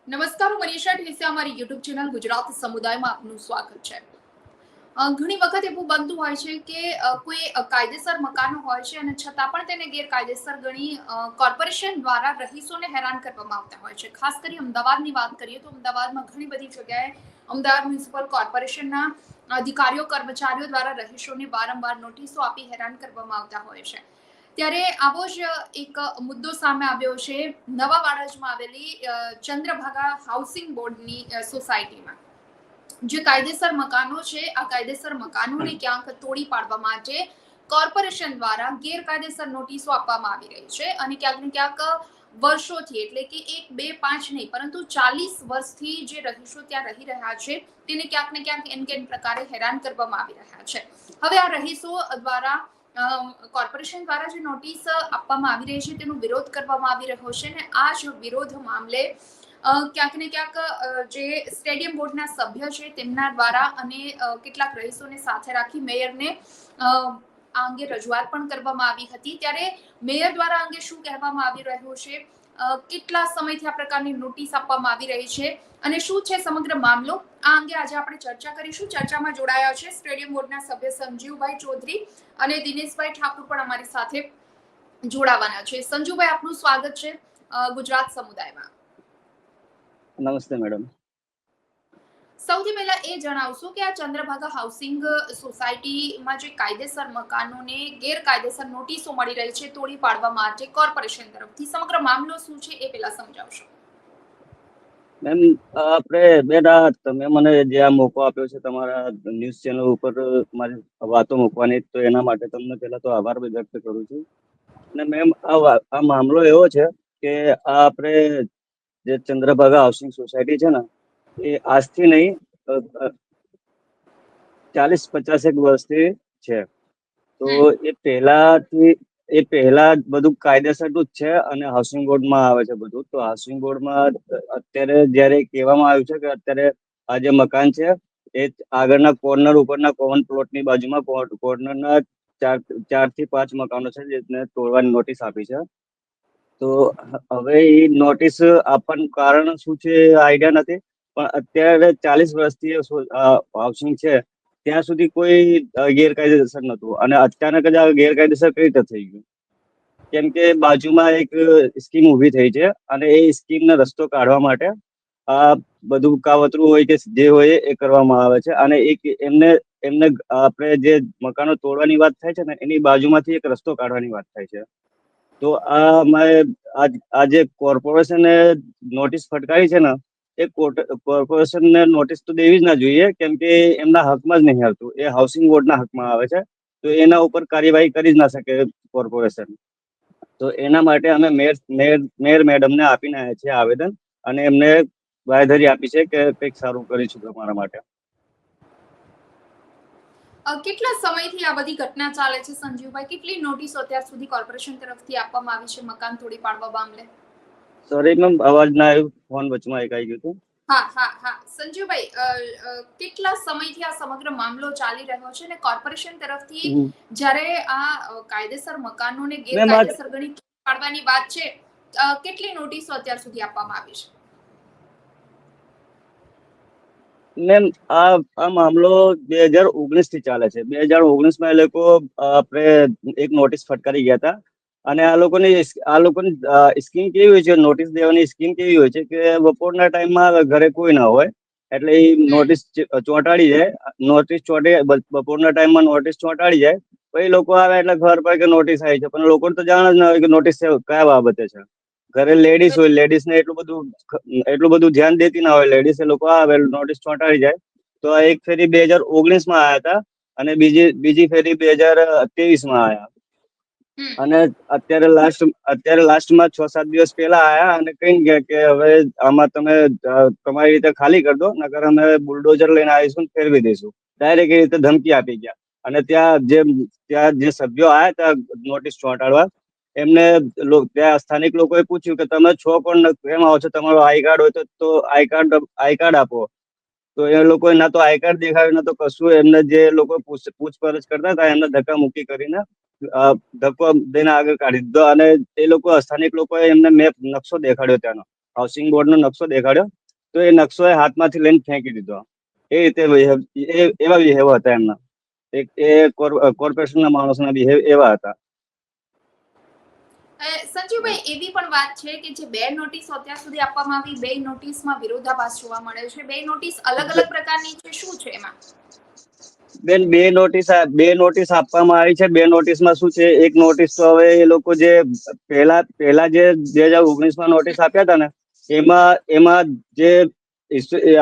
નમસ્કાર, હું મનીષા ઠેસિયા. અમારી યુટ્યુબ ચેનલ ગુજરાત સમુદાયમાં આપનું સ્વાગત છે. ઘણી વખત એવું બનતું હોય છે કે કોઈ કાયદેસર મકાનો હોય છે અને છતાં પણ તેને ગેરકાયદેસર ગણી કોર્પોરેશન દ્વારા રહીશોને હેરાન કરવામાં આવતા હોય છે. ખાસ કરી અમદાવાદની વાત કરીએ તો અમદાવાદમાં ઘણી બધી જગ્યાએ અમદાવાદ મ્યુનિસિપલ કોર્પોરેશનના અધિકારીઓ કર્મચારીઓ દ્વારા રહીશોને વારંવાર નોટિસો આપી હેરાન કરવામાં આવતા હોય છે. ત્યારે આવો જ એક મુદ્દો સામે આવ્યો છે નવા વાડજમાં આવેલી ચંદ્રભાગા હાઉસિંગ બોર્ડની સોસાયટીમાં. જે કાયદેસર મકાનો છે, આ કાયદેસર મકાનોને ક્યાંક તોડી પાડવા માટે કોર્પોરેશન દ્વારા ગેરકાયદેસર નોટિસો આપવામાં આવી રહી છે અને ક્યાંક ને ક્યાંક વર્ષોથી, એટલે કે 1, 2, 5 નહીં પરંતુ 40 વર્ષથી જે રહીશો ત્યાં રહી રહ્યા છે તેને ક્યાંક ને ક્યાંક એન કેન પ્રકારે હેરાન કરવામાં આવી રહ્યા છે. હવે આ રહીશો દ્વારા કોર્પોરેશન દ્વારા જે નોટિસ આપવામાં આવી રહી છે તેનો વિરોધ કરવામાં આવી રહ્યો છે અને આ જ વિરોધ મામલે ક્યાંક ને ક્યાંક જે સ્ટેડિયમ બોર્ડના સભ્ય છે તેમના દ્વારા અને કેટલાક રહીશોને સાથે રાખી મેયરને આ અંગે રજૂઆત પણ કરવામાં આવી હતી. ત્યારે મેયર દ્વારા અંગે શું કહેવામાં આવી રહ્યું છે, કેટલા સમયથી આ પ્રકારની નોટિસ આપવામાં આવી રહી છે અને શું છે સમગ્ર મામલો, આ અંગે આજે આપણે ચર્ચા કરીશું. ચર્ચામાં જોડાયા છે સ્ટેડિયમ બોર્ડના સભ્ય સંજીવભાઈ ચૌધરી અને દિનેશભાઈ ઠાકુર પણ અમારી સાથે જોડાવાના છે. સંજુભાઈ, આપનું સ્વાગત છે ગુજરાત સમુદાયમાં. નમસ્તે મેડમ. સૌથી પહેલા એ જણાવશો કે આ ચંદ્રભાગા હાઉસિંગ સોસાયટીમાં જે કાયદેસર મકાનોને ગેરકાયદેસર નોટિસો મળી રહી છે તોડી પાડવા માટે કોર્પોરેશન તરફથી, સમગ્ર મામલો શું છે એ પહેલા સમજાવશો. મેમ, આપણે બેટા તમે મને જે આ મોકો આપ્યો છે તમારા ન્યૂઝ ચેનલ ઉપર મારી વાતો મૂકવાની, તો એના માટે તમને પહેલા તો આભાર વ્યક્ત કરું છું. અને મેમ, આ મામલો એવો છે કે આ આપણે જે ચંદ્રભાગા હાઉસિંગ સોસાયટી છે ને, એ આજથી નહીં 40-50 વર્ષથી છે. તો એ પહેલા બધું કાયદેસરનું જ છે અને હાઉસિંગ બોર્ડમાં આવે છે બધું. તો હાઉસિંગ બોર્ડમાં અત્યારે જ્યારે કહેવામાં આવ્યું છે કે અત્યારે આ જે મકાન છે એ આગળના કોર્નર ઉપરના કોમન પ્લોટની બાજુમાં કોર્નરના 4 થી 5 મકાનો છે જેને તોડવાની નોટિસ આપી છે. તો હવે એ નોટિસ આપવાનું કારણ શું છે આઈડિયા નથી, પણ અત્યારે 40 વર્ષથી હાઉસિંગ છે ત્યાં સુધી કોઈ ગેરકાયદેસર નતું અને અચાનક જ આ ગેરકાયદેસર કઈ રીતે થઈ ગયું? કેમ કે બાજુમાં એક સ્કીમ ઊભી થઈ છે અને એ સ્કીમનો રસ્તો કાઢવા માટે આ બધું કાવતરું હોય કે જે હોય એ કરવામાં આવે છે. અને એમને એમને આપણે જે મકાનો તોડવાની વાત થાય છે ને એની બાજુમાંથી એક રસ્તો કાઢવાની વાત થાય છે. તો આ જે કોર્પોરેશને નોટિસ ફટકારી છે ને, એ કોર્પોરેશનને નોટિસ તો દેવી જ ના જોઈએ, કેમ કે એમના હકમાં જ નહીં આવતું, એ હાઉસિંગ બોર્ડના હકમાં આવે છે. તો એના ઉપર કાર્યવાહી કરી જ ના શકે કોર્પોરેશન. તો એના માટે અમે મેયર મેડમને આપીને આવ્યા છીએ આવેદન, અને એમને બાંયધરી આપી છે કે કંઈક સારું કરીશું તમારા માટે. કેટલા સમયથી આ બધી ઘટના ચાલે છે સંજીવભાઈ? કેટલી નોટિસો અત્યાર સુધી કોર્પોરેશન તરફથી આપવામાં આવી છે મકાન તોડી પાડવા મામલે? સોરી મેમ, અવાજ ના આવ્યું, ફોન વચમાં એક આવી ગયું હતું. હા, સંજીવભાઈ, કેટલા સમયથી આ સમગ્ર મામલો ચાલી રહ્યો છે અને કોર્પોરેશન તરફથી જ્યારે આ કાયદેસર મકાનોને ગેરકાયદેસર ગણી પાડવાની વાત છે, કેટલી નોટિસો અત્યાર સુધી આપવામાં આવી છે? મેમ, આ મામલો 2019 થી ચાલે છે. 2019માં એ લોકો આપણે એક નોટિસ ફટકારી ગયા હતા. અને આ લોકોની સ્કીમ કેવી હોય છે, નોટિસ દેવાની સ્કીમ કેવી હોય છે કે બપોરના ટાઈમમાં ઘરે કોઈ ના હોય એટલે એ નોટિસ ચોંટાડી જાય. બપોરના ટાઈમમાં નોટિસ ચોંટાડી જાય, પછી લોકો આવે એટલે ખબર પડે કે નોટિસ આવી છે, પણ લોકોને તો જાણ જ ના હોય કે નોટિસ કયા બાબતે છે. ઘરે લેડીઝ હોય, લેડીઝ ને એટલું બધું ધ્યાન દેતી ના હોય. લેડીઝ એ લોકો આવે નોટિસ ચોંટાડી જાય. તો આ એક ફેરી 2019માં આવ્યા હતા અને બીજી ફેરી 2023માં આવ્યા. અને અત્યારે લાસ્ટમાં 6-7 દિવસ પહેલા આયા અને કહી ગયા કે હવે આમાં તમે તમારી રીતે ખાલી કરી દો, નકર અમે બુલડોઝર લઈને આવીશું, ફેરવી દઈશું. ડાયરેક્ટ એ રીતે ધમકી આપી ગયા. અને ત્યાં જે સભ્યો આવ્યા હતા નોટિસ ચોંટાડવા, એમને ત્યાં સ્થાનિક લોકોએ પૂછ્યું કે તમે છો કોણ, કેમ આવો છો, તમારો આઈ કાર્ડ હોય તો આઈ કાર્ડ આપો. તો એ લોકોએ ના તો આઈ કાર્ડ દેખાડ્યું, ના તો કશું. એમને જે લોકો પૂછપરછ કરતા હતા એમને ધક્કા મૂકી કરીને ધક્કો દઈને આગળ કાઢી દીધો. અને એ લોકો સ્થાનિક લોકોએ એમને મેપ નકશો દેખાડ્યો ત્યાંનો, હાઉસિંગ બોર્ડનો નકશો દેખાડ્યો તો એ નકશો એ હાથમાંથી લઈને ફેંકી દીધો. એ રીતે એવા બિહેવ હતા એમના. એ કોર્પોરેશનના માણસોના બિહેવ એવા હતા. સંજીવભાઈ, એવી પણ વાત છે કે જે બે નોટિસ અત્યાર સુધી આપવામાં આવી, બે નોટિસમાં વિરોધાભાસ જોવા મળે છે. બે નોટિસ અલગ અલગ પ્રકારની છે, શું છે એમાં? બેન, બે નોટિસ આપવામાં આવી છે. બે નોટિસમાં શું છે, એક નોટિસ તો હવે એ લોકો જે પહેલા જે 2019માં નોટિસ આપ્યા હતા ને, એમાં જે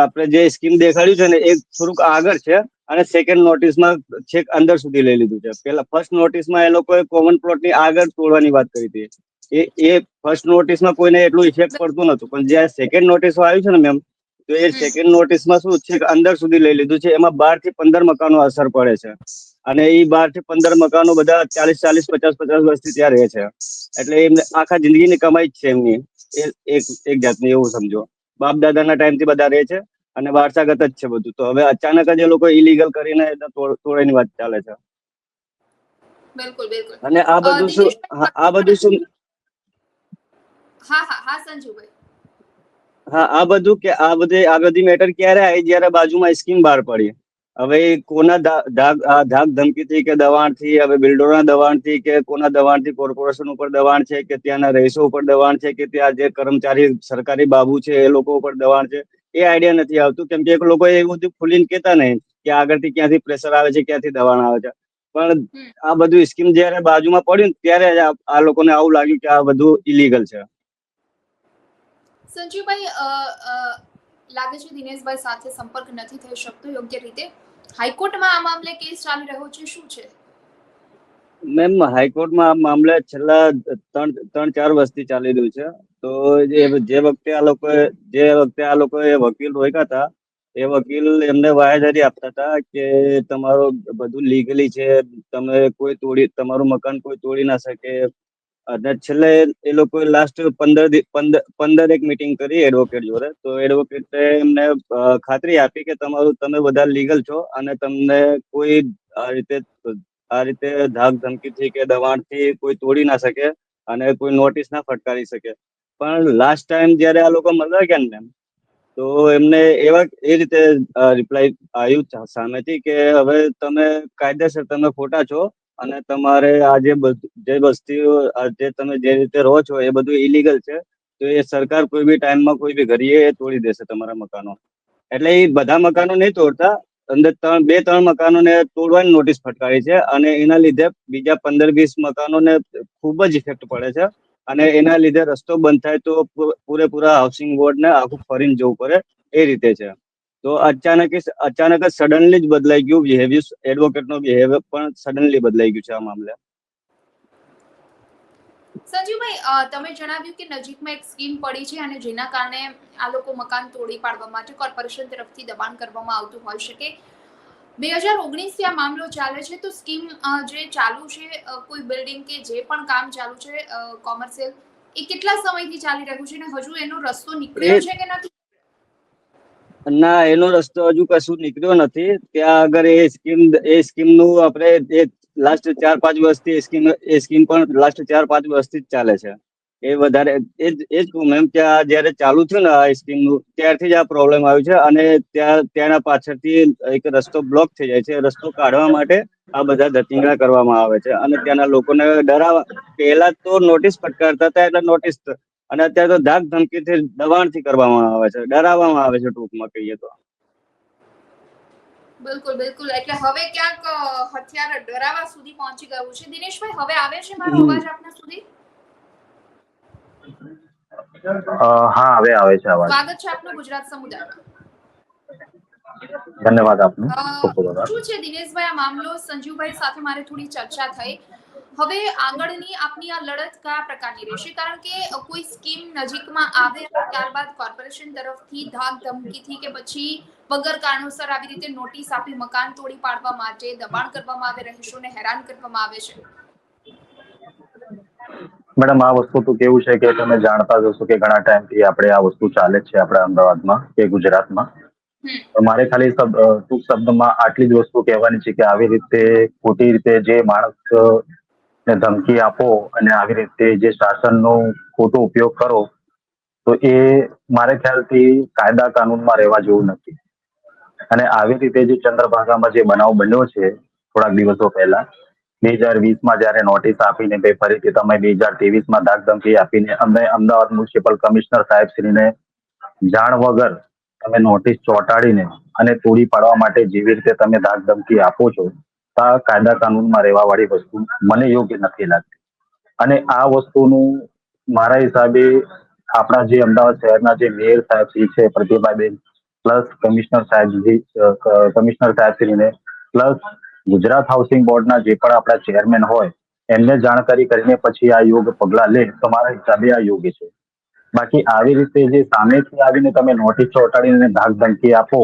આપણે જે સ્કીમ દેખાડ્યું છે ને એ થોડુંક આગળ છે, અને સેકન્ડ નોટિસમાં છેક અંદર સુધી લઈ લીધું છે. પેલા ફર્સ્ટ નોટિસમાં એ લોકોએ કોમન પ્લોટની આગળ તોડવાની વાત કરી હતી. એ ફર્સ્ટ નોટિસમાં કોઈને એટલું ઇફેક્ટ પડતું નતું, પણ જે સેકન્ડ નોટિસ આવ્યું છે ને મેમ, તો એ સેકન્ડ નોટિસમાં શું છે, અંદર સુધી લઈ લીધું છે. એમાં 12 થી 15 મકાનો અસર પડે છે, અને એ 12 થી 15 મકાનો બધા 40, 50 વર્ષથી ત્યાં રહે છે. એટલે એમને આખા જિંદગીની કમાઈ જ છે એમની, એક જાતની, એવું સમજો. બાપ દાદાના ટાઈમથી બધા રહે છે, અને વારસાગત જ છે બધું. તો હવે અચાનક જ એ લોકો ઇલીગલ કરીને તોડવાની વાત ચાલે છે. બિલકુલ, બિલકુલ. અને આ બધું શું, આ બધું શું, હા, હા, હા, સંજીવભાઈ. હા, આ બધી મેટર ક્યારે આવી, જ્યારે બાજુમાં સ્કીમ બહાર પડી. હવે કોના ધાક ધમકીથી કે દબાણથી, હવે બિલ્ડરોના દબાણથી કે કોના દબાણથી, કોર્પોરેશન ઉપર દબાણ છે કે ત્યાંના રહીશો ઉપર દબાણ છે કે ત્યાં જે કર્મચારી સરકારી બાબુ છે એ લોકો ઉપર દબાણ છે, એ આઈડિયા નથી આવતું. કેમ કે એક લોકો એવું બધું ખુલીને કેતા નહીં કે આગળથી ક્યાંથી પ્રેશર આવે છે, ક્યાંથી દબાણ આવે છે. પણ આ બધું સ્કીમ જયારે બાજુમાં પડ્યું ત્યારે આ લોકોને આવું લાગ્યું કે આ બધું ઇલીગલ છે. સંજીવભાઈ, લાગે છે દિનેશભાઈ સાથે સંપર્ક નથી થઈ શકતો યોગ્ય રીતે. હાઈકોર્ટમાં આ મામલે કેસ ચાલી રહ્યો છે, શું છે? મેમ, હાઈકોર્ટમાં આ મામલે છેલ્લા 3-4 વર્ષથી ચાલી રહ્યું છે. તો જે વખતે આ લોકોએ વકીલ રોક્યા હતા, એ વકીલ એમને બાંયધરી આપતા હતા કે તમારું બધું લીગલી છે, તમે તમારું મકાન કોઈ તોડી ના શકે. અને છેલ્લે એ લોકોએ લાસ્ટ 15 મીટિંગ કરી એડવોકેટ જોડે. તો એડવોકેટે એમને ખાતરી આપી કે તમે બધા લીગલ છો, અને તમને કોઈ આ રીતે ધાક ધમકીથી કે દબાણથી કોઈ તોડી ના શકે, અને કોઈ નોટિસ ના ફટકારી શકે. પણ લાસ્ટ ટાઈમ જયારે આ લોકો મળવા ગયા ને, તો એમને એ રીતે રિપ્લાય આવ્યું સામેથી કે હવે તમે કાયદેસર તમે ખોટા છો, અને તમારે આ જે વસ્તીઓ જે તમે જે રીતે રહો છો એ બધું ઇલીગલ છે. તો એ સરકાર કોઈ બી ટાઈમમાં કોઈ બી ઘડીએ તોડી દેશે તમારા મકાનો. એટલે એ બધા મકાનો નહીં તોડતા, અંદર 2-3 મકાનોને તોડવાની નોટિસ ફટકારી છે, અને એના લીધે બીજા 15-20 મકાનોને ખૂબ જ ઇફેક્ટ પડે છે. અને એના લીધે રસ્તો બંધ થાય તો પૂરેપૂરા હાઉસિંગ બોર્ડને આખું ફરીને જવું પડે, એ રીતે છે. તો અચાનક જ સડનલી જ બદલાઈ ગયું બિહેવિયર. એડવોકેટનો બિહેવિયર પણ સડનલી બદલાઈ ગયું છે આ મામલે. સંજીવભાઈ, તમે જણાવ્યું કે નજીકમાં એક સ્કીમ પડી છે, અને જેના કારણે આ લોકો મકાન તોડી પાડવા માટે કોર્પોરેશન તરફથી દબાણ કરવામાં આવતું હોઈ શકે. 2019 થી આ મામલો ચાલે છે, તો સ્કીમ જે ચાલુ છે, કોઈ બિલ્ડિંગ કે જે પણ કામ ચાલુ છે કોમર્શિયલ, એ કેટલા સમયથી ચાલી રહ્યું છે, અને હજુ એનો રસ્તો નીકળ્યો એ છે કે નથી? ના, એનો રસ્તો હજુ કશું નીકળ્યો નથી. ત્યાં આગળ એ સ્કીમ નું આપણે લાસ્ટ 4-5 વર્ષથી એ સ્કીમ પણ લાસ્ટ 4-5 વર્ષથી જ ચાલે છે. એ વધારે એ જ કહું મેમ કે આ જયારે ચાલુ થયું ને આ સ્કીમ નું, ત્યારથી જ આ પ્રોબ્લેમ આવ્યું છે. અને ત્યાંના પાછળથી એક રસ્તો બ્લોક થઈ જાય છે. રસ્તો કાઢવા માટે આ બધા ધતિંગા કરવામાં આવે છે, અને ત્યાંના લોકોને ડરાવવા. પહેલા તો નોટિસ ફટકારતા હતા, એટલે નોટિસ, અને અત્યારે તો ધાક ધમકીથી દબાણથી કરવામાં આવે છે, ડરાવવામાં આવે છે, ટૂંકમાં કહીએ તો. બિલકુલ, બિલકુલ. એટલે હવે ક્યાંક હથિયાર ડરાવા સુધી પહોંચી ગયું છે. દિનેશભાઈ, હવે આવે છે મારો અવાજ આપના સુધી? હા, હવે આવે છે અવાજ. સ્વાગત છે આપનું ગુજરાત સમુદાયમાં. ધન્યવાદ આપનો, ખૂબ ખૂબ આભાર. શું છે દિનેશભાઈ આ મામલો? સંજીવભાઈ સાથે મારે થોડી ચર્ચા થઈ. હવે આગળની આપની આ લડત કયા પ્રકારની રહેશે? કારણ કે કોઈ સ્કીમ નજીકમાં આવે, ત્યારબાદ કોર્પોરેશન તરફથી ધાક ધમકીથી કે પછી વગર કારણોસર આવી રીતે નોટિસ આપી મકાન તોડી પાડવા માટે દબાણ કરવામાં આવે, રહીશોને હેરાન કરવામાં આવે છે. મેડમ, આ વસ્તુ તો કેવું છે કે તમે જાણતા જ હશો કે ઘણા ટાઈમથી આપણે આ વસ્તુ ચાલે જ છે આપણા અમદાવાદમાં કે ગુજરાતમાં. મારે ખાલી ટૂંક શબ્દમાં આટલી જ વસ્તુ કહેવાની છે કે આવી રીતે ખોટી રીતે જે માણસ ને ધમકી આપો, અને આવી રીતે જે શાસનનો ખોટો ઉપયોગ કરો, તો એ મારે ખ્યાલથી કાયદા કાનૂનમાં રહેવા જેવું નથી. અને આવી રીતે જે ચંદ્રભાગામાં જે બનાવ બન્યો છે થોડાક દિવસો પહેલા, 2020માં જયારે નોટિસ આપીને ફરીથી તમે 2023માં ધાકધમકી આપીને અમે અમદાવાદ મ્યુનિસિપલ કમિશનર સાહેબશ્રીને જાણ વગર તમે નોટિસ ચોંટાડીને અને તોડી પાડવા માટે જેવી રીતે તમે ધાકધમકી આપો છો, તો આ કાયદા કાનૂનમાં રહેવા વાળી વસ્તુ મને યોગ્ય નથી લાગતી. અને આ વસ્તુનું મારા હિસાબે આપણા જે અમદાવાદ શહેરના જે મેયર સાહેબ છે પ્રતિભાબેન, પ્લસ કમિશનર સાહેબશ્રીને, પ્લસ ગુજરાત હાઉસિંગ બોર્ડના જે પણ આપણા ચેરમેન હોય એમને જાણકારી કરીને પછી આ યોગ્ય પગલા લે તો મારા હિસાબે આ યોગ્ય છે. બાકી આવી રીતે જે સામેથી આવીને તમે નોટિસ ચોંટાડીને ધાકધમકી આપો,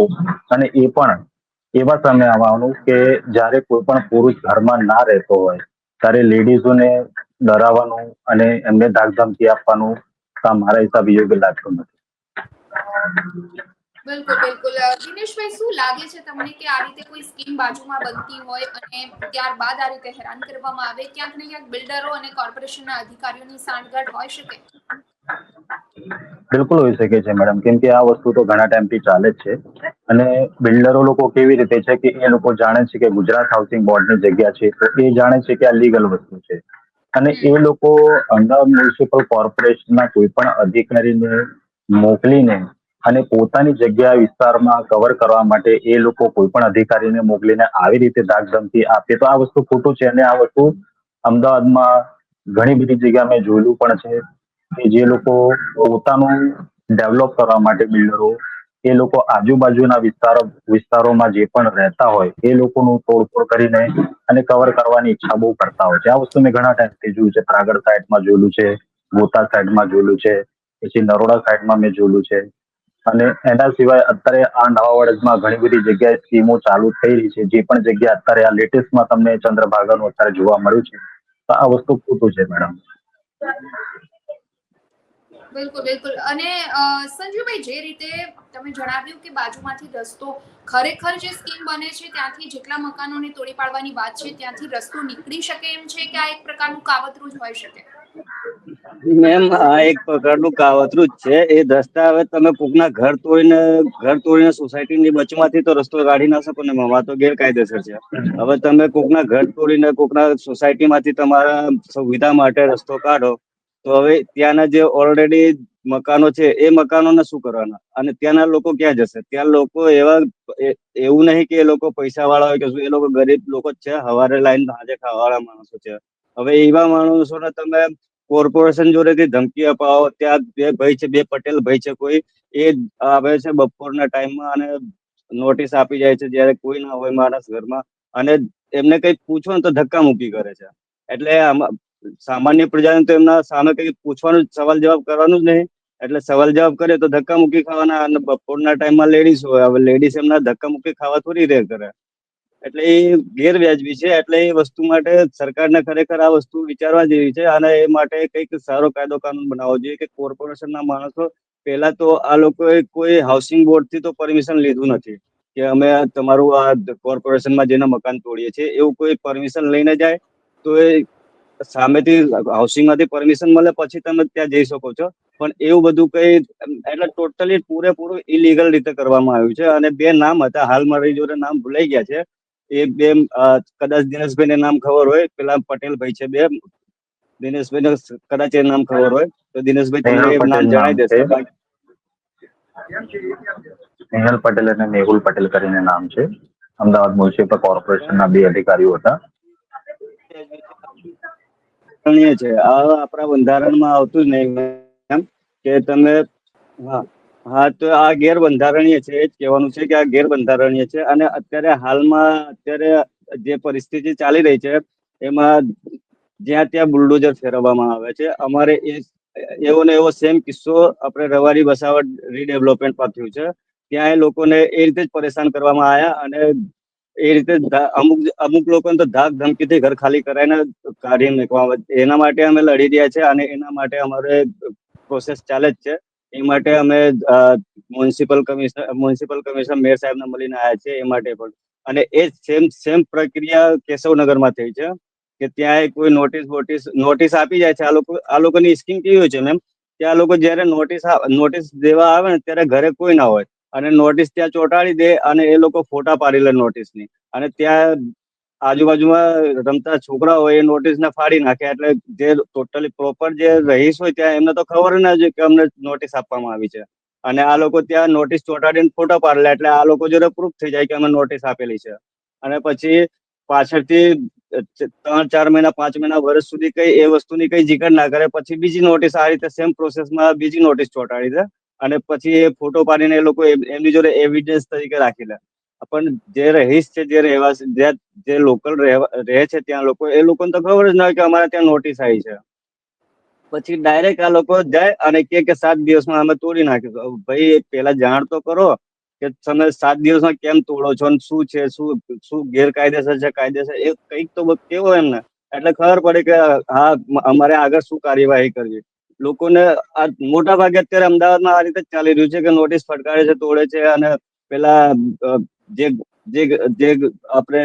અને એ પણ એવા સમય આવવાનું કે જ્યારે કોઈ પણ પુરુષ ઘરમાં ના રહેતો હોય ત્યારે લેડીઝોને ડરાવવાનું અને એમને ધાકધમકી આપવાનું કામ મારા હિસાબે યોગ્ય લાગતું નથી. બિલકુલ બિલકુલ. દિનેશભાઈ, શું લાગે છે તમને કે આ રીતે કોઈ સ્કીમ બાજુમાં બનતી હોય અને ત્યારબાદ આ રીતે હેરાન કરવામાં આવે, ક્યાંક ને ક્યાંક બિલ્ડરો અને કોર્પોરેશનના અધિકારીઓની સાંઠગાંઠ હોઈ શકે? બિલકુલ હોઈ શકે છે મેડમ, કેમ કે આ વસ્તુ તો ઘણા ટાઈમથી ચાલે જ છે. અને બિલ્ડરો લોકો કેવી રીતે છે કે એ લોકો જાણે છે કે ગુજરાત હાઉસિંગ બોર્ડની જગ્યા છે, તો એ જાણે છે કે આ લીગલ વસ્તુ છે. અને એ લોકો અમદાવાદ મ્યુનિસિપલ કોર્પોરેશનના કોઈ પણ અધિકારીને મોકલીને અને પોતાની જગ્યા વિસ્તારમાં કવર કરવા માટે એ લોકો કોઈ પણ અધિકારીને મોકલીને આવી રીતે ધાકધમકી આપે તો આ વસ્તુ ખોટું છે. અને આ વસ્તુ અમદાવાદમાં ઘણી બધી જગ્યા મેં જોયેલું પણ છે કે જે લોકો પોતાનું ડેવલપ કરવા માટે બિલ્ડરો એ લોકો આજુબાજુના વિસ્તારોમાં જે પણ રહેતા હોય એ લોકોનું તોડફોડ કરીને અને કવર કરવાની ઈચ્છા બહુ કરતા હોય છે. આ વસ્તુ મેં ઘણા ટાઈમથી જોયું છે. પ્રાગળ સાઈડમાં જોયેલું છે, ગોતા સાઈડમાં જોયેલું છે, પછી નરોડા સાઈડમાં મેં જોયેલું છે. અને એના સિવાય અત્યારે આ નવા વર્ષમાં ઘણી બધી જગ્યાએ સ્કીમો ચાલુ થઈ રહી છે. જે પણ જગ્યા અત્યારે આ લેટેસ્ટમાં તમને ચંદ્રભાગાનું અત્યારે જોવા મળ્યું છે, તો આ વસ્તુ ખોટું છે મેડમ. બિલકુલ બિલકુલ. અને સંજુભાઈ, જે રીતે તમે જણાવ્યું કે બાજુમાંથી રસ્તો, ખરેખર જે સ્કીમ બને છે ત્યાંથી જેટલા મકાનોને તોડી પાડવાની વાત છે ત્યાંથી રસ્તો નીકળી શકે એમ છે કે આ એક પ્રકારનું કાવતરું જ હોઈ શકે? મેમ, આ એક પ્રકારનું કાવતરું જ છે. એ રસ્તા હવે તમે કોકના ઘર તોડીને સોસાયટીની વચમાંથી તો રસ્તો કાઢી ના શકો ને, આ તો ગેરકાયદેસર છે. હવે તમે કોકના ઘર તોડીને કોકના સોસાયટીમાંથી તમારા સુવિધા માટે રસ્તો કાઢો, તો હવે ત્યાંના જે ઓલરેડી મકાનો છે એ મકાનોને શું કરવાના? અને ત્યાંના લોકો ક્યાં જશે? ત્યાં લોકો એવું નહીં કે એ લોકો પૈસા વાળા હોય કે શું, એ લોકો ગરીબ લોકો જ છે. હવારે લાઈન સાંજે ખાવાવાળા માણસો છે. હવે એવા માણસોને તમે કોર્પોરેશન જોડેથી ધમકી અપાવો, ત્યાં બે ભાઈ છે, બે પટેલ ભાઈ છે, કોઈ એ આવે છે બપોરના ટાઈમમાં અને નોટિસ આપી જાય છે જયારે કોઈ ના હોય માણસ ઘરમાં, અને એમને કઈ પૂછો ને તો ધક્કા મૂકી કરે છે. એટલે સામાન્ય પ્રજાને તો એમના સામે કઈ પૂછવાનું, સવાલ જવાબ કરવાનું જ નહીં. એટલે સવાલ જવાબ કરે તો ધક્કા મૂકી ખાવાના. અને બપોરના ટાઈમમાં લેડીઝ હોય, હવે લેડીઝ એમના ધક્કા મૂકી ખાવા થોડી રે કરે. એટલે એ ગેરવ્યાજબી છે. એટલે એ વસ્તુ માટે સરકારને ખરેખર આ વસ્તુ વિચારવા જેવી છે. અને એ માટે કંઈક સારો કાયદો કાનૂન બનાવવો જોઈએ કે કોર્પોરેશનના માણસો, પહેલા તો આ લોકોએ કોઈ હાઉસિંગ બોર્ડથી તો પરમિશન લીધું નથી કે અમે તમારું આ કોર્પોરેશનમાં જેના મકાન તોડીએ છીએ, એવું કોઈ પરમિશન લઈને જાય તો એ સામેથી હાઉસિંગમાંથી પરમિશન મળે પછી તમે ત્યાં જઈ શકો છો. પણ એવું બધું કઈ, એટલે ટોટલી પૂરેપૂરું ઇલીગલ રીતે કરવામાં આવ્યું છે. અને બે નામ હતા, હાલ મારી જોડે નામ ભૂલાઈ ગયા છે. એ બે કદાચ દિનેશભાઈને નામ ખબર હોય, પેલા પટેલ ભાઈ છે બે, દિનેશભાઈને કદાચ એ નામ ખબર હોય તો દિનેશભાઈ તમને મેહુલ એ નામ પટેલ નામ જણાવી છે. દેશે. સ્નેહલ પટેલ અને મેહુલ પટેલ કરીને નામ છે. અમદાવાદ મ્યુનિસિપલ કોર્પોરેશનના બે અધિકારીઓ હતા. છે આ આપણા બંધારણમાં આવતું જ નહીં એમ કે તમે, હા હા, તો આ ગેરબંધારણીય છે. એ જ કહેવાનું છે કે આ ગેરબંધારણીય છે. અને અત્યારે જે પરિસ્થિતિ ચાલી રહી છે એમાં જ્યાં ત્યાં બુલડોઝર ફેરવવામાં આવે છે. અમારે એવો ને એવો સેમ કિસ્સો આપણે રવાડી વસાવટ રીડેવલપમેન્ટ પર થયું છે. ત્યાં એ લોકોને એ રીતે જ પરેશાન કરવામાં આવ્યા, અને એ રીતે અમુક લોકોને તો ધાક ધમકીથી ઘર ખાલી કરાવીને કાઢી મૂકવામાં આવે. એના માટે અમે લડી રહ્યા છીએ અને એના માટે અમારે પ્રોસેસ ચાલે જ છે. એ માટે અમે મ્યુનિસિપલ કમિશનર મેયર સાહેબને મળીને આવ્યા છે એ માટે પણ. અને એ સેમ પ્રક્રિયા કેશવનગરમાં થઈ છે કે ત્યાં કોઈ નોટિસ આપી જાય છે. આ લોકોની સ્કીમ કેવી હોય છે મેમ ત્યાં લોકો જયારે નોટિસ દેવા આવે ને ત્યારે ઘરે કોઈ ના હોય અને નોટિસ ત્યાં ચોંટાડી દે અને એ લોકો ફોટા પાડી લે નોટિસની અને ત્યાં આજુબાજુમાં રમતા છોકરા હોય એ નોટિસને ફાડી નાખે એટલે જે ટોટલી પ્રોપર જે રહીશ હોય ત્યાં એમને તો ખબર ના હોય કે અમને નોટિસ આપવામાં આવી છે અને આ લોકો ત્યાં નોટિસ ચોંટાડીને ફોટો પાડેલા એટલે આ લોકો જોડે પ્રૂફ થઈ જાય કે અમે નોટિસ આપેલી છે અને પછી પાછળથી 3-4 મહિના 5 મહિના વર્ષ સુધી કઈ એ વસ્તુની કઈ જીકર ના કરે પછી બીજી નોટિસ આ રીતે સેમ પ્રોસેસમાં બીજી નોટિસ ચોંટાડી દે અને પછી એ ફોટો પાડીને એ લોકો એમની જોડે એવિડન્સ તરીકે રાખી લે પણ જે રહીશ છે જે રહેવાસી જે લોકલ રહે છે ત્યાં લોકો એ લોકોને તો ખબર જ ના હોય કે અમારે ત્યાં નોટિસ આવી છે પછી ડાયરેક્ટ આ લોકો જાય અને કે 7 દિવસમાં અમે તોડી નાખીશું ભાઈ પેલા જાણ તો કરો કે તમે 7 દિવસમાં કેમ તોડો છો અને શું છે શું ગેરકાયદેસર છે કાયદેસર એ કંઈક તો કેવો એમને એટલે ખબર પડે કે હા અમારે આગળ શું કાર્યવાહી કરવી લોકોને આ મોટા ભાગે અત્યારે અમદાવાદમાં આ રીતે જ ચાલી રહ્યું છે કે નોટિસ ફટકારે છે તોડે છે અને પેલા જે જે જે આપણે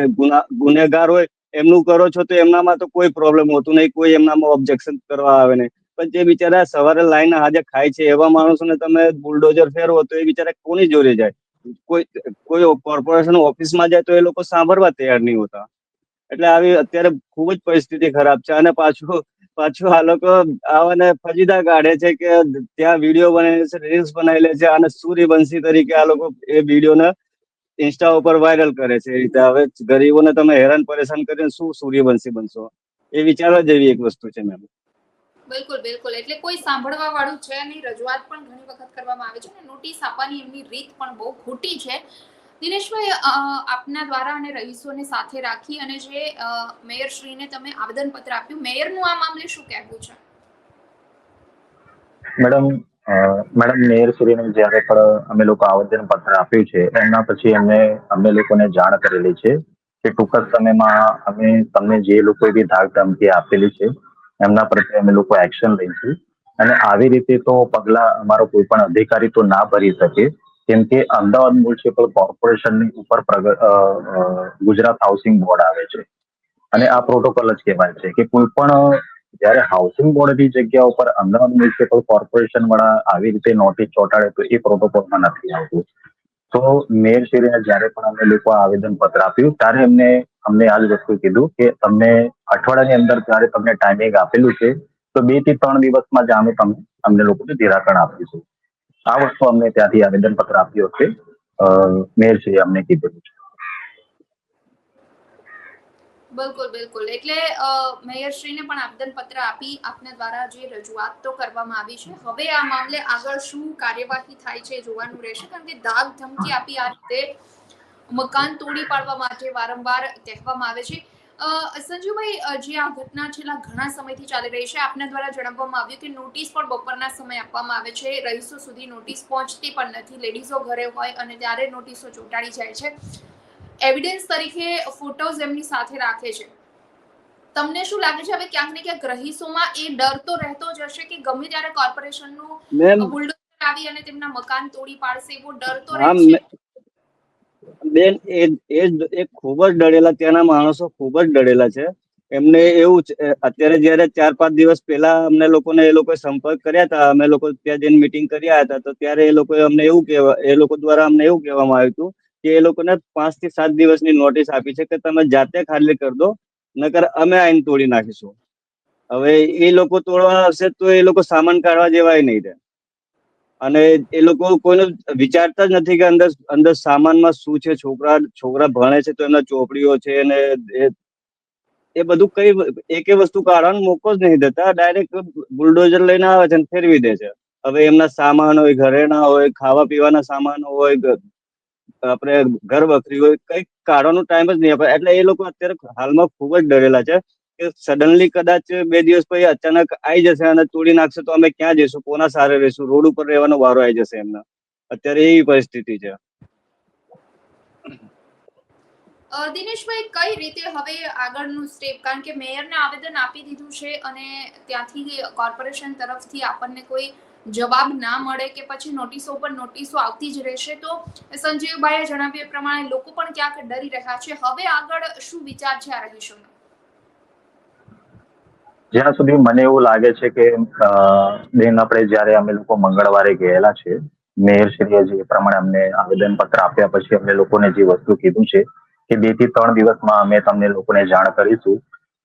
ગુનેગાર હોય એમનું કરો છો તો એમનામાં તો કોઈ પ્રોબ્લેમ હોતું નહીં કોઈ એમનામાં ઓબ્જેક્શન કરવા આવે નહીં પણ જે બિચારા સવારે લાઈને આજે ખાય છે એવા માણસોને તમે બુલડોઝર ફેરવો તો એ બિચારા કોની જોડે જાય કોઈ કોર્પોરેશન ઓફિસમાં જાય તો એ લોકો સાંભળવા તૈયાર નહીં હોતા એટલે આવી અત્યારે ખૂબ જ પરિસ્થિતિ ખરાબ છે અને પાછું આ લોકો આવાને ફજીદા કાઢે છે કે ત્યાં વિડીયો બનાવે છે રીલ્સ બનાવી લે છે અને સૂર્યવંશી તરીકે આ લોકો એ વિડીયોને ઇન્સ્ટા ઉપર વાયરલ કરે છે એ રીતે હવે ગરીબોને તમે હેરાન પરેશાન કરીને શું સૂર્યવંશી બનશો એ વિચારવા જેવી એક વસ્તુ છે મેમ બિલકુલ બિલકુલ એટલે કોઈ સાંભળવા વાળું છે નહીં રજૂઆત પણ ઘણી વખત કરવામાં આવે છે અને નોટિસ આપવાની એમની રીત પણ બહુ ખોટી છે દિનેશભાઈ આપના દ્વારા અને રહીશોને સાથે રાખી અને જે મેયરશ્રીને તમે આવેદનપત્ર આપ્યું મેયરનું આ મામલે શું કહેવું છે મેડમ મેયરશ્રીને જ્યારે પણ અમે લોકો આવેદન પત્ર આપ્યું છે એમના પછી અમે લોકોને જાણ કરેલી છે કે ટૂંક જ સમયમાં અમે તમને જે લોકોએ બી ધાક ધમકી આપેલી છે એમના પ્રત્યે અમે લોકો એક્શન લઈશું અને આવી રીતે તો પગલા અમારો કોઈ પણ અધિકારી તો ના ભરી શકે કેમ કે અમદાવાદ મ્યુનિસિપલ કોર્પોરેશનની ઉપર ગુજરાત હાઉસિંગ બોર્ડ આવે છે અને આ પ્રોટોકોલ જ કહેવાય છે કે કોઈ પણ જયારે હાઉસિંગ બોર્ડની જગ્યા ઉપર અમદાવાદ મ્યુનિસિપલ કોર્પોરેશન વાળા આવી રીતે નોટિસ ચોંટાડે તો એ પ્રોટોકોલમાં નથી આવતું તો મેયરશ્રીને જ્યારે પણ અમે લોકો આવેદન પત્ર આપ્યું ત્યારે અમને આ જ વસ્તુ કીધું કે તમને અઠવાડિયાની અંદર જ્યારે તમને ટાઈમિંગ આપેલું છે તો 2 થી 3 દિવસમાં જ અમને લોકોને નિરાકરણ આપીશું આ વસ્તુ અમને ત્યાંથી આવેદન પત્ર આપ્યું છે મેયરશ્રીએ અમને કીધેલું છે બિલકુલ બિલકુલ એટલે મેયરશ્રીને પણ આવેદનપત્ર આપી આપના દ્વારા જે રજૂઆત તો કરવામાં આવી છે હવે આ મામલે આગળ શું કાર્યવાહી થાય છે જોવાનું રહેશે કારણ કે ધાક ધમકી આપી આ રીતે મકાન તોડી પાડવા માટે વારંવાર કહેવામાં આવે છે સંજુભાઈ જે આ ઘટના છેલ્લા ઘણા સમયથી ચાલી રહી છે આપના દ્વારા જણાવવામાં આવ્યું કે નોટિસ પણ બપોરના સમય આપવામાં આવે છે રહીશો સુધી નોટિસ પહોંચતી પણ નથી લેડીઝો ઘરે હોય અને ત્યારે નોટિસો ચોંટાડી જાય છે એવિડન્સ તરીકે ફોટોઝ એમની સાથે રાખે છે તમને શું લાગે છે હવે ક્યાંક ને ક્યાંક રહીશોમાં એ ડર તો રહેતો જ હશે કે ગમે ત્યારે કોર્પોરેશનનું મેમ બુલડોઝર આવી અને તેમના મકાન તોડી પાડશે એવો ડર તો રહે હા છે બેન એ ખૂબ જ ડરેલા ત્યાંના માણસો ખૂબ જ ડરેલા છે એમને એવું અત્યારે જયારે 4-5 દિવસ પહેલા અમને લોકોને એ લોકોએ સંપર્ક કર્યા હતા અમે લોકો ત્યાં જઈને મીટિંગ કર્યા હતા તો ત્યારે એ લોકોએ અમને એ લોકો દ્વારા અમને એવું કહેવામાં આવ્યું હતું કે એ લોકોને 5 થી 7 દિવસની નોટિસ આપી છે કે તમે જાતે ખાલી કરી દો નકર અમે આઈને તોડી નાખીશું હવે એ લોકો તોડવા આવશે તો એ લોકો સામાન કાઢવા જેવાય નહીં રહે અને એ લોકો કોઈને વિચારતા જ નથી કે અંદર સામાનમાં શું છે છોકરા ભણે છે તો એમના ચોપડીઓ છે અને એ બધું કઈ એક વસ્તુ કાઢવાનો મોકો જ નહીં દેતા ડાયરેક્ટ બુલડોઝર લઈને આવે છે અને ફેરવી દે છે હવે એમના સામાન હોય ઘરેણા હોય ખાવા પીવાના સામાન હોય આપણે ઘર વખરી હોય કઈક કાઢવાનો ટાઈમ જ નહીં આપે એટલે એ લોકો અત્યારે હાલમાં ખૂબ જ ડરેલા છે કે સડનલી કદાચ 2 દિવસ પછી અચાનક આવી જશે અને તોડી નાખશે તો અમે ક્યાં જઈશું કોના સહારે રહીશું રોડ ઉપર રહેવાનો વારો આવી જશે એમના અત્યારે એવી પરિસ્થિતિ છે દિનેશભાઈ કઈ રીતે હવે આગળનું સ્ટેપ કારણ કે મેયરને આવેદન આપી દીધું છે અને ત્યાંથી કોર્પોરેશન તરફથી આપણને કોઈ જવાબ ના મળે કે પછી નોટિસો પર નોટિસો આવતી જ રહેશે તો સંજીવભાઈએ જણાવ્યું એ પ્રમાણે લોકો પણ ક્યાંક ડરી રહ્યા છે હવે આગળ શું વિચાર છે આ રહીશોનો જ્યાં સુધી મને એવું લાગે છે કે બેન, આપણે જયારે અમે લોકો મંગળવારે ગયેલા છે, મેયરશ્રીએ જે પ્રમાણે અમને આવેદન પત્ર આપ્યા પછી અમને લોકોને જે વસ્તુ કીધું છે કે 2 થી 3 દિવસમાં અમે તમને લોકોને જાણ કરીશું,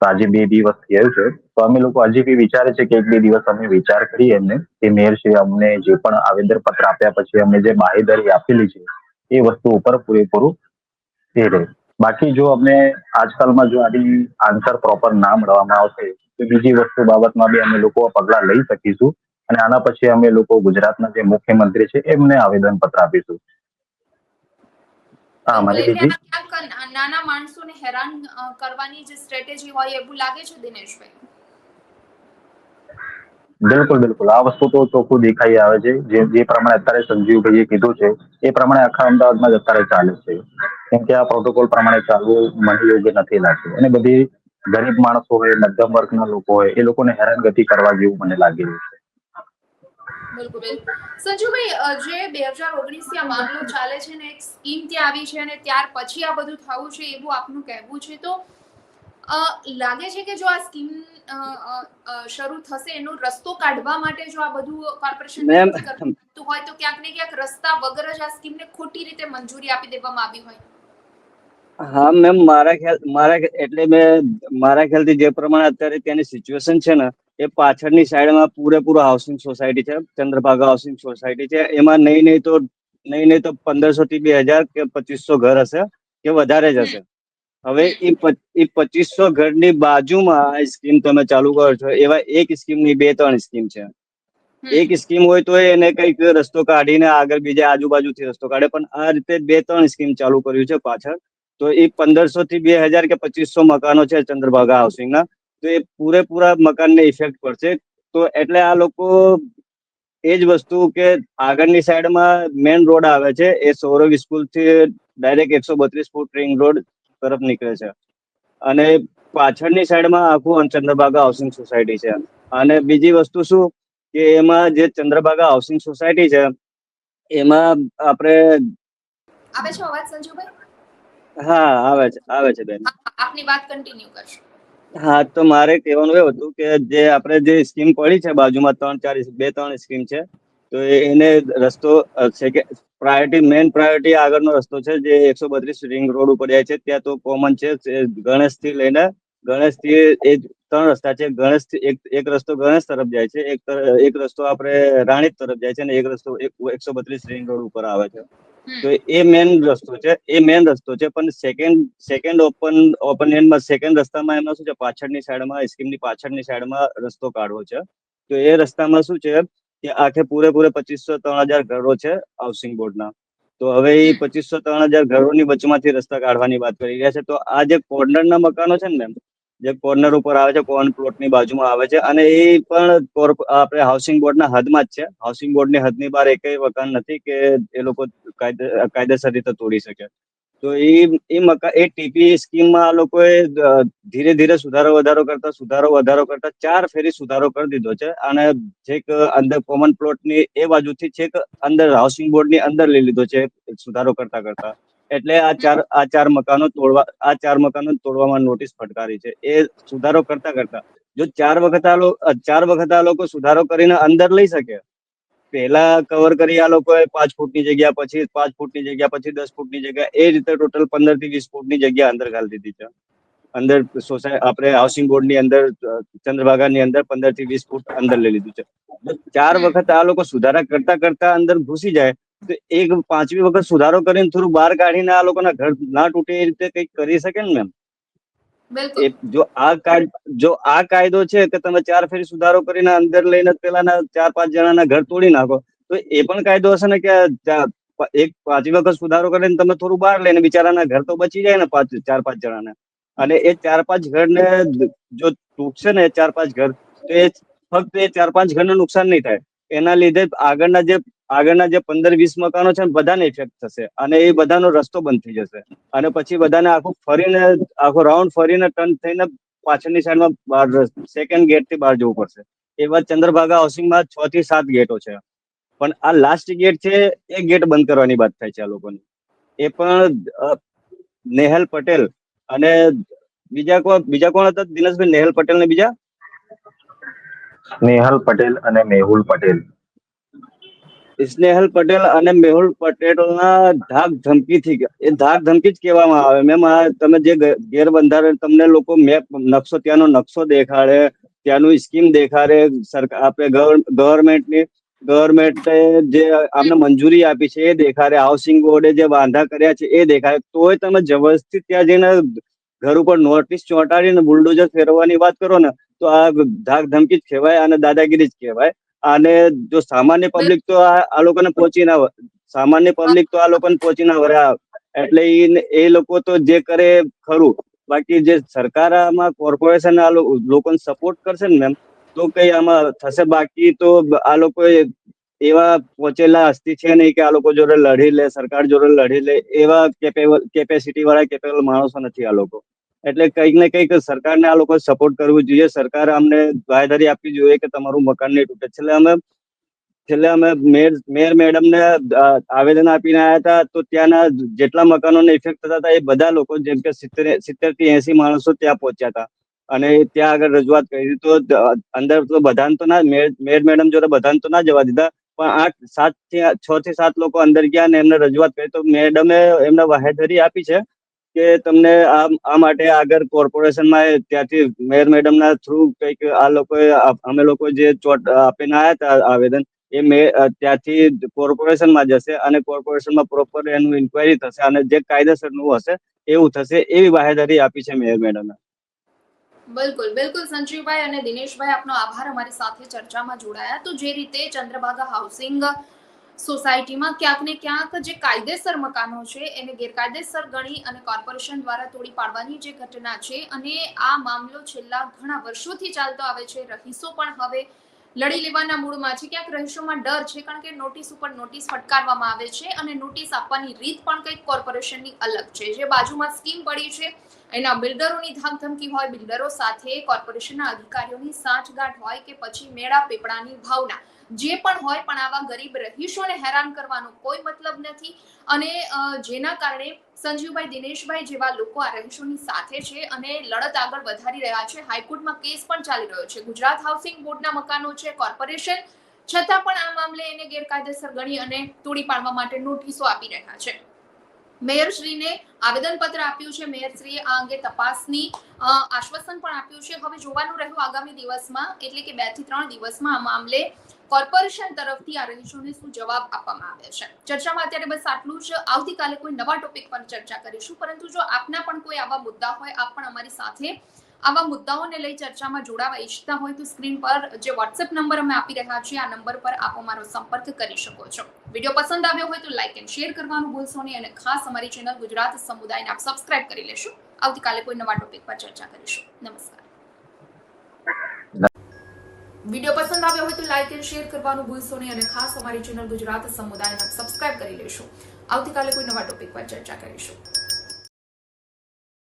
તો આજે 2 દિવસ થયું છે. તો અમે લોકો હજી બી વિચારે છે કે 1-2 દિવસ અમે વિચાર કરીએ એમને કે મેયરશ્રી અમને જે પણ આવેદન પત્ર આપ્યા પછી અમને જે બાહેધરી આપેલી છે એ વસ્તુ ઉપર પૂરેપૂરું એ રહે. બાકી જો અમને આજકાલમાં જો આની આન્સર પ્રોપર ના મળવામાં આવશે તો બીજી વસ્તુ બાબતમાં બી અમે લોકો પગલા લઈ શકીશું, અને આના પછી અમે લોકો ગુજરાતના જે મુખ્યમંત્રી છે એમને આવેદન પત્ર આપીશું. હા, બિલકુલ, મારી એટલે બીજી આ ક્યાંક નાના માણસોને હેરાન કરવાની જે સ્ટ્રેટેજી હોય એવું લાગે છે દિનેશભાઈ. બિલકુલ બિલકુલ આ વસ્તુ તો ચોખ્ખું દેખાઈ આવે છે. જે પ્રમાણે અત્યારે સંજીવભાઈએ કીધું છે એ પ્રમાણે આખા અમદાવાદમાં જ અત્યારે ચાલે છે. કેમ કે આ પ્રોટોકોલ પ્રમાણે ચાલવું મને યોગ્ય નથી લાગતું, અને બધી ગરીબ માણસો હોય, મધ્યમ વર્ગના લોકો હોય, એ લોકોને હેરાનગતિ કરવા જેવું મને લાગી રહ્યું છે. બિલકુલ બિલકુલ. સંજુભાઈ, જે 2019 આ મામલો ચાલે છે ને, એક સ્કીમ ત્યાં આવી છે અને ત્યાર પછી આ બધું થયું છે એવું આપનું કહેવું છે, તો લાગે છે કે જો આ સ્કીમ શરૂ થશે એનો રસ્તો કાઢવા માટે જો આ બધું કોર્પોરેશન મેમ તરફથી કરતું હોય તો ક્યાંક ને ક્યાંક રસ્તા વગર જ આ સ્કીમને ખોટી રીતે મંજૂરી આપી દેવામાં આવી હોય. હા મેમ, મારા ખ્યાલથી જે પ્રમાણે અત્યારે ત્યાંની સિચ્યુએશન છે ને, એ પાછળની સાઈડમાં પૂરેપૂરો હાઉસિંગ સોસાયટી છે, ચંદ્રભાગા હાઉસિંગ સોસાયટી છે. એમાં નહીં નહીં તો 1500 થી 2000 કે 2500 ઘર હશે કે વધારે જ હશે. હવે એ 2500 ઘરની બાજુમાં આ સ્કીમ તમે ચાલુ કરો છો, એવા એક સ્કીમની 2-3 સ્કીમ છે. એક સ્કીમ હોય તો એને કઈક રસ્તો કાઢીને આગળ બીજા આજુબાજુથી રસ્તો કાઢે, પણ આ રીતે 2-3 સ્કીમ ચાલુ કર્યું છે પાછળ. તો એ 1500 થી 2000 કે 2500 મકાનો છે ચંદ્રભાગા હાઉસિંગના, તો એ પૂરેપૂરા મકાનને ઇફેક્ટ પડશે. તો એટલે આ લોકો એ જ વસ્તુ કે આગળની સાઈડમાં મેન રોડ આવે છે, એ સૌરભ સ્કૂલ થી ડાયરેક્ટ 132 ફૂટ રિંગ રોડ તરફ નીકળે છે, અને પાછળની સાઈડમાં આખું ચંદ્રભાગા હાઉસિંગ સોસાયટી છે. અને બીજી વસ્તુ શું કે એમાં જે ચંદ્રભાગા હાઉસિંગ સોસાયટી છે એમાં આપણે આવે છે અવાજ સંજુભાઈ? હા, આવે છે બેન. આપની વાત કન્ટિન્યુ કરશો. હા, તો મારે કહેવાનું એવું હતું કે જે આપણે જે સ્કીમ પડી છે બાજુમાં 2-3 સ્કીમ છે, તો એને રસ્તો મેન પ્રાયોરિટી આગળનો રસ્તો છે જે 132 રિંગ રોડ ઉપર જાય છે. ત્યાં તો કોમન છે, ગણેશથી એ 3 રસ્તા છે. એક રસ્તો ગણેશ તરફ જાય છે, એક રસ્તો આપણે રાણીપ તરફ જાય છે, અને એક રસ્તો 132 રિંગ રોડ ઉપર આવે છે. તો એ મેન રસ્તો છે, પણ સેકન્ડ સેકન્ડ રસ્તામાં એમાં શું છે, પાછળની સાઈડમાં સ્કીમની પાછળની સાઈડમાં રસ્તો કાઢવો છે. તો એ રસ્તામાં શું છે કે આખે પૂરે 2500-3000 ઘરો છે હાઉસિંગ બોર્ડના. તો હવે એ 2500-3000 ઘરોની વચમાંથી રસ્તા કાઢવાની વાત કરી રહ્યા છે. તો આ જે કોર્નરના મકાનો છે ને મેમ, જે કોર્નર ઉપર આવે છે, કોર્નર પ્લોટની બાજુમાં આવે છે, અને એ પણ આપણે હાઉસિંગ બોર્ડના હદમાં જ છે. હાઉસિંગ બોર્ડની હદની બહાર એકેય મકાન નથી કે એ લોકો કાયદેસર રીતે તોડી શકે. તો એ ટીપી સ્કીમમાં આ લોકોએ ધીરે ધીરે સુધારો વધારો કરતા 4 ફેરી સુધારો કરી દીધો છે, અને છેક અંદર કોમન પ્લોટની એ બાજુથી છેક અંદર હાઉસિંગ બોર્ડની અંદર લઈ લીધો છે સુધારો કરતા. એટલે આ ચાર મકાનો તોડવામાં નોટિસ ફટકારી છે. એ સુધારો કરતા જો 4 વખત આ લોકો સુધારો કરીને અંદર લઈ શકે, પહેલા કવર કરી આ લોકોએ 5 ફૂટની જગ્યા, પછી 5 ફૂટની જગ્યા, પછી 10 ફૂટની જગ્યા, એ રીતે ટોટલ 15 થી 20 ફૂટની જગ્યા અંદર ઘાલી દીધી છે. અંદર આપણે હાઉસિંગ બોર્ડની અંદર ચંદ્રભાગાની અંદર 15 થી 20 ફૂટ અંદર લઈ લીધું છે. 4 વખત આ લોકો સુધારા કરતા અંદર ઘૂસી જાય, તો એક 5મી વખત સુધારો કરીને થોડું બહાર કાઢીને આ લોકોના ઘર ના તૂટે એ રીતે કંઈક કરી શકે ને મેમ. બિલકુલ. જો આ કાયદો છે કે તમે 4 ફેરી સુધારો કરીને અંદર લઈને પેલાના 4-5 જણાના ઘર તોડી નાખો, તો એ પણ કાયદો હશે ને કે એક 5મી વખત સુધારો કરીને તમે થોડું બહાર લઈને બિચારાના ઘર તો બચી જાય ને 4-5 જણાને. અને એ 4-5 ઘરને જો તૂટશે ને 4-5 ઘર, તો એ ફક્ત એ 4-5 ઘરને નુકસાન નહીં થાય, એના લીધે આગળના જે 15-20 મકાનો છે ને બધાને ઇફેક્ટ થશે, અને એ બધાનો રસ્તો બંધ થઈ જશે. અને પછી બધાને આખો રાઉન્ડ ફરીને ટર્ન થઈને પાછળની સાઈડમાં સેકન્ડ ગેટથી બહાર જવું પડશે. એવા ચંદ્રભાગા હાઉસિંગમાં 6 થી 7 ગેટો છે, પણ આ લાસ્ટ ગેટ છે એ ગેટ બંધ કરવાની વાત થાય છે આ લોકોની. એ પણ નેહલ પટેલ અને બીજા કોણ હતા દિનેશભાઈ? નેહલ પટેલ ને બીજા સ્નેહલ પટેલ અને મેહુલ પટેલ. સ્નેહલ પટેલ અને મેહુલ પટેલના ધાક ધમકીથી એ ધાક ધમકી જ કહેવામાં આવે. મેમ તમે જે ગેરબંધારણ તમને લોકો મેપ નકશો ત્યાંનો નકશો દેખાડે, ત્યાંનું સ્કીમ દેખાડે, સરકાર આપણે ગવર્મેન્ટે જે આમને મંજૂરી આપી છે એ દેખાડે, હાઉસિંગ બોર્ડે જે વાંધા કર્યા છે એ દેખાડે, તોય તમે જબરદસ્તી ત્યાં જઈને ઘર ઉપર નોટિસ ચોંટાડીને બુલડોઝર ફેરવવાની વાત કરો ને, તો આ ધાક ધમકી જ કહેવાય અને દાદાગીરી જ કહેવાય. અને જો સામાન્ય પબ્લિક તો આ લોકોને પહોંચી ના સામાન્ય પબ્લિક તો આ લોકોને પહોંચી ના વળે. એટલે એ લોકો તો જે કરે ખરું, બાકી જે સરકાર આમાં કોર્પોરેશન આ લોકોને સપોર્ટ કરશે ને મેમ, તો કઈ આમાં થશે. બાકી તો આ લોકો એવા પહોંચેલા હસ્તી છે નહીં કે આ લોકો જોડે લડી લે, સરકાર જોડે લડી લે, એવા કેપેસિટી વાળા કેપેબલ માણસો નથી આ લોકો. એટલે કંઈક ને કંઈક સરકારને આ લોકો સપોર્ટ કરવું જોઈએ. સરકાર અમને બાંયધરી આપવી જોઈએ કે તમારું મકાન નહીં તૂટે. છેલ્લે અમે મેયર મેડમને આવેદન આપીને આવ્યા હતા, તો ત્યાંના જેટલા મકાનોને ઇફેક્ટ થતા હતા એ બધા લોકો, જેમ કે 70 થી 80 માણસો ત્યાં પહોંચ્યા હતા અને ત્યાં આગળ રજૂઆત કરી. તો અંદર તો બધાને તો ના, મેયર મેડમ જોડે બધાને તો ના જવા દીધા, પણ 6 થી 7 લોકો અંદર ગયા અને એમને રજૂઆત કરી. તો મેડમે એમને બાંહેધરી આપી છે કે તમને આ માટે આગળ કોર્પોરેશનમાં ત્યાંથી મેયર મેડમના થ્રુ કંઈક અમે લોકો જે આપીને આવ્યા હતા આવેદન, એ ત્યાંથી કોર્પોરેશનમાં જશે અને કોર્પોરેશનમાં પ્રોપર એનું ઇન્ક્વાયરી થશે અને જે કાયદેસરનું હશે એવું થશે, એવી બાંહેધરી આપી છે મેયર મેડમે. બિલકુલ બિલકુલ સંજીવભાઈ અને દિનેશભાઈ, આપનો આભાર અમારી સાથે ચર્ચામાં જોડાયા. તો જે રીતે ચંદ્રભાગા હાઉસિંગ સોસાયટીમાં ક્યાંક ને ક્યાંક જે કાયદેસર મકાનો છે એને ગેરકાયદેસર ગણી અને કોર્પોરેશન દ્વારા તોડી પાડવાની જે ઘટના છે, અને આ મામલો છેલ્લા ઘણા વર્ષોથી ચાલતો આવે છે. રહીશો પણ હવે લડી લેવાના મૂડમાં છે. ક્યાંક રહીશોમાં ડર છે, કારણ કે નોટિસ ઉપર નોટિસ ફટકારવામાં આવે છે અને નોટિસ આપવાની રીત પણ કંઈક કોર્પોરેશનની અલગ છે. જે બાજુમાં સ્કીમ પડી છે એના બિલ્ડરોની ધાકધમકી હોય, બિલ્ડરો સાથે કોર્પોરેશનના અધિકારીઓની સાંઠગાંઠ હોય કે પછી મેળા પીપળાની ભાવના જે પણ હોય, પણ આવા ગરીબ રહીશોને હેરાન કરવાનો કોઈ મતલબ નથી. અને જેના કારણે સંજીવભાઈ, દિનેશભાઈ જેવા લોકો આ રહીશોની સાથે છે અને લડત આગળ વધારી રહ્યા છે. હાઈકોર્ટમાં કેસ પણ ચાલી રહ્યો છે. ગુજરાત હાઉસિંગ બોર્ડના મકાનો છે કોર્પોરેશન, છતાં પણ આ મામલે એને ગેરકાયદેસર ગણી અને તોડી પાડવા માટે નોટિસો આપી રહ્યા છે. મેયરશ્રીને આવેદનપત્ર આપ્યું છે. મેયરશ્રીએ આ અંગે તપાસની આશ્વાસન પણ આપ્યું છે. હવે જોવાનું રહ્યું આગામી દિવસમાં, એટલે કે 2 થી 3 દિવસમાં આ મામલે કોર્પોરેશન તરફથી આ રહીશોને શું જવાબ આપવામાં આવે છે. ચર્ચામાં અત્યારે બસ આટલું જ. આવતીકાલે કોઈ નવા ટોપિક પર ચર્ચા કરીશું. પરંતુ જો આપના પણ કોઈ આવા મુદ્દા હોય, આપ પણ અમારી સાથે આવા મુદ્દાઓને લઈ ચર્ચામાં જોડાવા ઈચ્છતા હોય, તો સ્ક્રીન પર જે વોટ્સએપ નંબર અમે આપી રહ્યા છીએ, આ નંબર પર આપ અમારો સંપર્ક કરી શકો છો. વિડીયો પસંદ આવ્યો હોય તો લાઈક એન્ડ શેર કરવાનું ભૂલશો નહીં અને ખાસ અમારી ચેનલ ગુજરાત સમુદાયને આપ સબસ્ક્રાઇબ કરી લેશો. આવતીકાલે કોઈ નવા ટોપિક પર ચર્ચા કરીશું. નમસ્કાર. વિડીયો પસંદ આવ્યો હોય તો લાઈક એન્ડ શેર કરવાનું ભૂલશો નહીં અને ખાસ અમારી ચેનલ ગુજરાત સમુદાયને આપ સબસ્ક્રાઇબ કરી લેશો. આવતીકાલે કોઈ નવા ટોપિક પર ચર્ચા કરીશું.